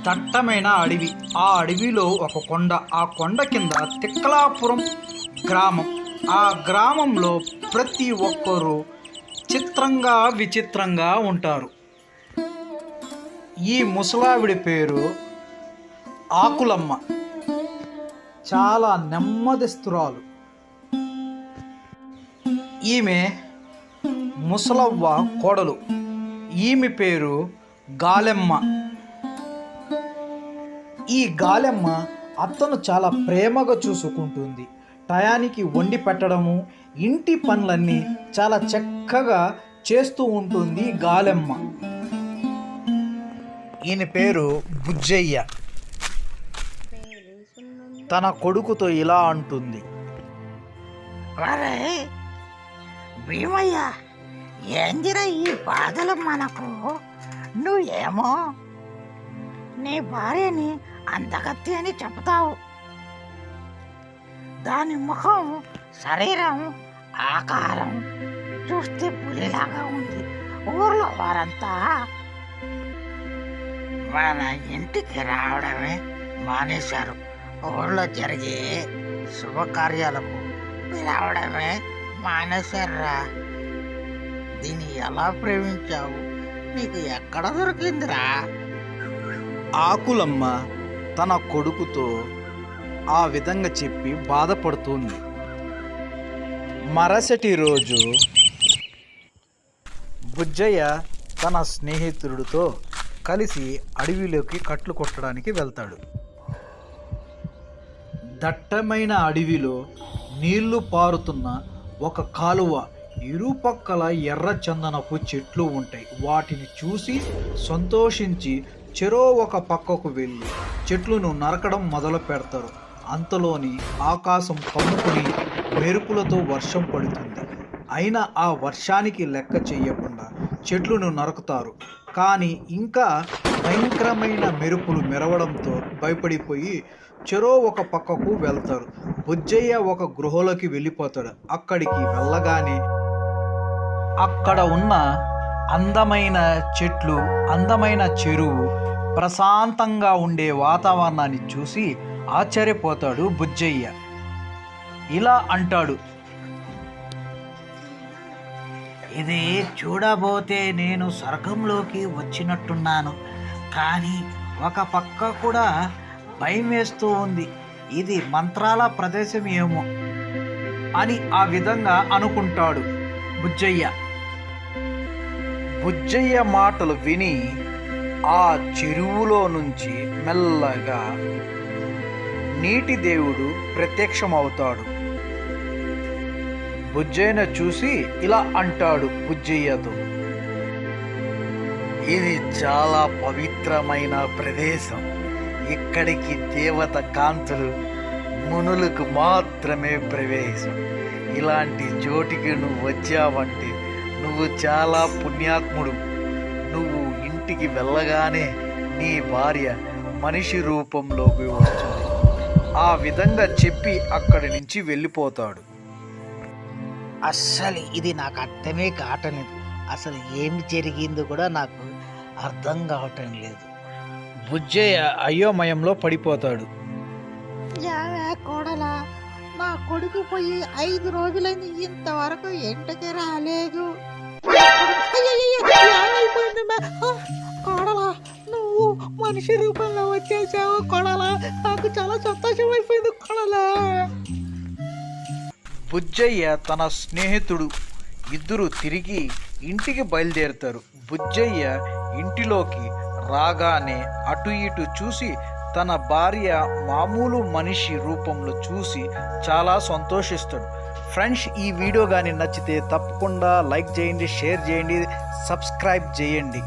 దట్టమైన అడవి. ఆ అడవిలో ఒక కొండ. ఆ కొండ కింద తిక్కలాపురం గ్రామం. ఆ గ్రామంలో ప్రతి ఒక్కరూ చిత్రంగా విచిత్రంగా ఉంటారు. ఈ ముసలావిడి పేరు ఆకులమ్మ. చాలా నెమ్మదిస్తురాలు. ఈమె ముసలవ్వ కోడలు. ఈమె పేరు గాలెమ్మ. ఈ గాలెమ్మ అత్తను చాలా ప్రేమగా చూసుకుంటుంది. టయానికి వండి పెట్టడము, ఇంటి పనులన్నీ చాలా చక్కగా చేస్తూ ఉంటుంది గాలెమ్మ. ఈయన పేరు బుజ్జయ్య. తన కొడుకుతో ఇలా అంటుంది. అరే భీమయ్య, ఏందిరా ఈ బాధలు మనకు? నువ్వేమో నీ భార్యని అందగత్తి అని చెప్తావు. దాని ముఖం, శరీరం, ఆకారం చూస్తే పులిలాగా ఉంది. ఊర్లో వారంతా మన ఇంటికి రావడమే మానేశారు. ఊళ్ళో జరిగే శుభకార్యాలకు రావడమే మానేశారా? దీన్ని ఎలా ప్రేమించావు? నీకు ఎక్కడ దొరికిందిరా? ఆకులమ్మ తన కొడుకుతో ఆ విధంగా చెప్పి బాధపడుతుంది. మరుసటి రోజు బుజ్జయ్య తన స్నేహితుడితో కలిసి అడవిలోకి కట్లు కొట్టడానికి వెళ్తాడు. దట్టమైన అడవిలో నీళ్లు పారుతున్న ఒక కాలువ, ఇరుపక్కల ఎర్ర చందనపు చెట్లు ఉంటాయి. వాటిని చూసి సంతోషించి చెరో ఒక పక్కకు వెళ్ళి చెట్లను నరకడం మొదలు పెడతారు. అంతలోని ఆకాశం కమ్ముకుని మెరుపులతో వర్షం పడుతుంది. అయినా ఆ వర్షానికి లెక్క చేయకుండా చెట్లను నరుకుతారు. కానీ ఇంకా భయంకరమైన మెరుపులు మెరవడంతో భయపడిపోయి చెరో ఒక పక్కకు వెళ్తారు. బుజ్జయ్య ఒక గృహలోకి వెళ్ళిపోతాడు. అక్కడికి వెళ్ళగానే అక్కడ ఉన్న అందమైన చెట్లు, అందమైన చెరువు, ప్రశాంతంగా ఉండే వాతావరణాన్ని చూసి ఆశ్చర్యపోతాడు బుజ్జయ్య. ఇలా అంటాడు. ఇది చూడబోతే నేను స్వర్గంలోకి వచ్చినట్టున్నాను, కానీ ఒక పక్క కూడా భయం వేస్తూ ఉంది. ఇది మంత్రాల ప్రదేశం ఏమో అని ఆ విధంగా అనుకుంటాడు బుజ్జయ్య. బుజ్జయ్య మాటలు విని ఆ చెరువులో నుంచి మెల్లగా నీటి దేవుడు ప్రత్యక్షమవుతాడు. బుజ్జయ్యను చూసి ఇలా అంటాడు బుజ్జయ్యతో. ఇది చాలా పవిత్రమైన ప్రదేశం. ఇక్కడికి దేవత కాంతులు, మునులకు మాత్రమే ప్రవేశం. ఇలాంటి చోటికి నువ్వు వచ్చావంటే నువ్వు చాలా పుణ్యాత్ముడు. నువ్వు ఇంటికి వెళ్ళగానే నీ భార్య మనిషి రూపంలోకి వస్తుంది. ఆ విధంగా చెప్పి అక్కడి నుంచి వెళ్ళిపోతాడు. అస్సలు ఇది నాకు అర్థమే కావటలేదు. అసలు ఏమి జరిగిందో కూడా నాకు అర్థం కావటం లేదు. బుజ్జయ్య అయోమయంలో పడిపోతాడు. కోడలా, నా కొడుకు పోయి 5 రోజులైంది, ఇంతవరకు ఇంటికి రాలేదు. కోడలా, నువ్వు మనిషి రూపంలో వచ్చేసావు కోడలా. నాకు చాలా సంతోషం అయిపోయింది కోడలా. బుజ్జయ్య తన స్నేహితుడు ఇద్దరు తిరిగి ఇంటికి బయలుదేరుతారు. బుజ్జయ్య ఇంటిలోకి రాగానే అటు ఇటు చూసి తన భార్య మామూలు మనిషి రూపంలో చూసి చాలా సంతోషిస్తాడు. ఫ్రెండ్స్, ఈ వీడియో కానీ నచ్చితే తప్పకుండా లైక్ చేయండి, షేర్ చేయండి, సబ్స్క్రైబ్ చేయండి.